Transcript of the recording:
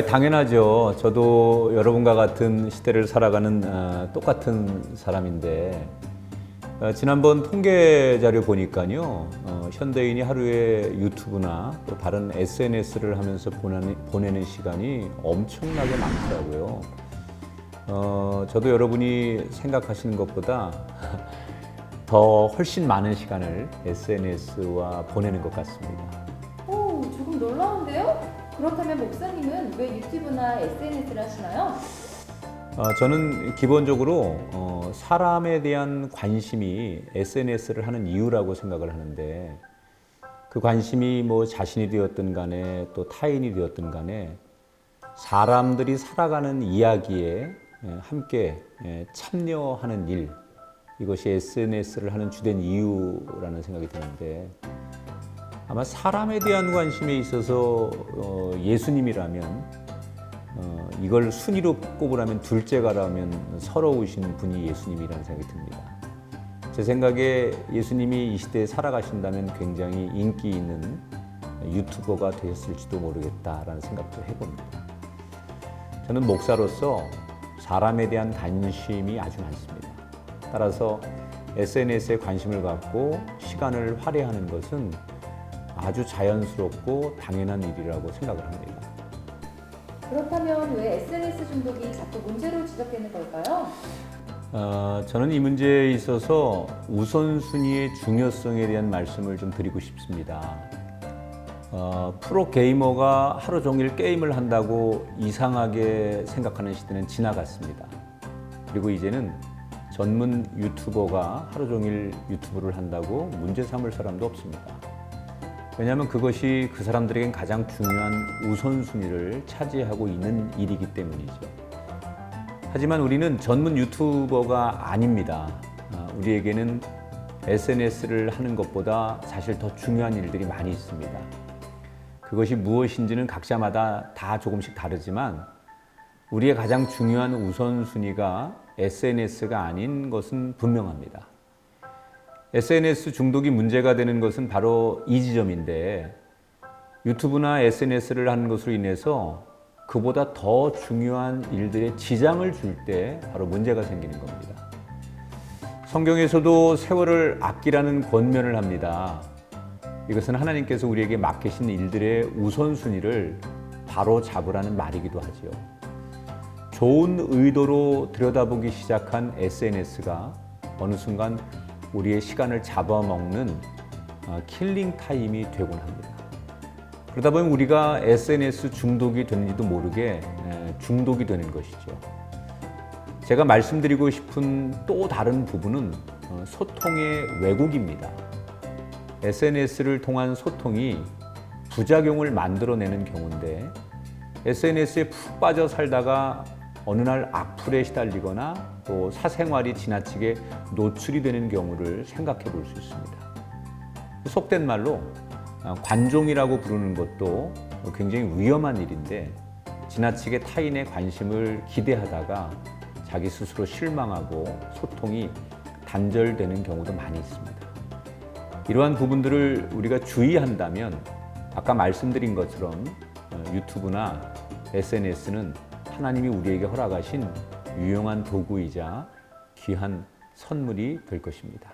당연하죠. 저도 여러분과 같은 시대를 살아가는 똑같은 사람인데 지난번 통계 자료 보니까요, 현대인이 하루에 유튜브나 또 다른 SNS를 하면서 보내는 시간이 엄청나게 많더라고요. 저도 여러분이 생각하시는 것보다 더 훨씬 많은 시간을 SNS와 보내는 것 같습니다. 오, 조금 놀라운데요? 그렇다면 목사님은 왜 유튜브나 SNS를 하시나요? 저는 기본적으로 사람에 대한 관심이 SNS를 하는 이유라고 생각을 하는데, 그 관심이 뭐 자신이 되었든 간에 또 타인이 되었든 간에 사람들이 살아가는 이야기에 함께 참여하는 일, 이것이 SNS를 하는 주된 이유라는 생각이 드는데, 아마 사람에 대한 관심에 있어서 예수님이라면 이걸 순위로 꼽으라면 둘째가라면 서러우신 분이 예수님이라는 생각이 듭니다. 제 생각에 예수님이 이 시대에 살아가신다면 굉장히 인기 있는 유튜버가 되셨을지도 모르겠다라는 생각도 해봅니다. 저는 목사로서 사람에 대한 관심이 아주 많습니다. 따라서 SNS에 관심을 갖고 시간을 할애하는 것은 아주 자연스럽고 당연한 일이라고 생각을 합니다. 그렇다면 왜 SNS 중독이 자꾸 문제로 지적되는 걸까요? 저는 이 문제에 있어서 우선순위의 중요성에 대한 말씀을 좀 드리고 싶습니다. 프로 게이머가 하루 종일 게임을 한다고 이상하게 생각하는 시대는 지나갔습니다. 그리고 이제는 전문 유튜버가 하루 종일 유튜브를 한다고 문제 삼을 사람도 없습니다. 왜냐하면 그것이 그 사람들에겐 가장 중요한 우선순위를 차지하고 있는 일이기 때문이죠. 하지만 우리는 전문 유튜버가 아닙니다. 우리에게는 SNS를 하는 것보다 사실 더 중요한 일들이 많이 있습니다. 그것이 무엇인지는 각자마다 다 조금씩 다르지만 우리의 가장 중요한 우선순위가 SNS가 아닌 것은 분명합니다. SNS 중독이 문제가 되는 것은 바로 이 지점인데, 유튜브나 SNS를 하는 것으로 인해서 그보다 더 중요한 일들에 지장을 줄 때 바로 문제가 생기는 겁니다. 성경에서도 세월을 아끼라는 권면을 합니다. 이것은 하나님께서 우리에게 맡기신 일들의 우선순위를 바로 잡으라는 말이기도 하지요. 좋은 의도로 들여다보기 시작한 SNS가 어느 순간 우리의 시간을 잡아먹는 킬링 타임이 되곤 합니다. 그러다 보면 우리가 SNS 중독이 되는지도 모르게 중독이 되는 것이죠. 제가 말씀드리고 싶은 또 다른 부분은 소통의 왜곡입니다. SNS를 통한 소통이 부작용을 만들어내는 경우인데, SNS에 푹 빠져 살다가 어느 날 악플에 시달리거나 또 사생활이 지나치게 노출이 되는 경우를 생각해 볼 수 있습니다. 속된 말로 관종이라고 부르는 것도 굉장히 위험한 일인데, 지나치게 타인의 관심을 기대하다가 자기 스스로 실망하고 소통이 단절되는 경우도 많이 있습니다. 이러한 부분들을 우리가 주의한다면 아까 말씀드린 것처럼 유튜브나 SNS는 하나님이 우리에게 허락하신 유용한 도구이자 귀한 선물이 될 것입니다.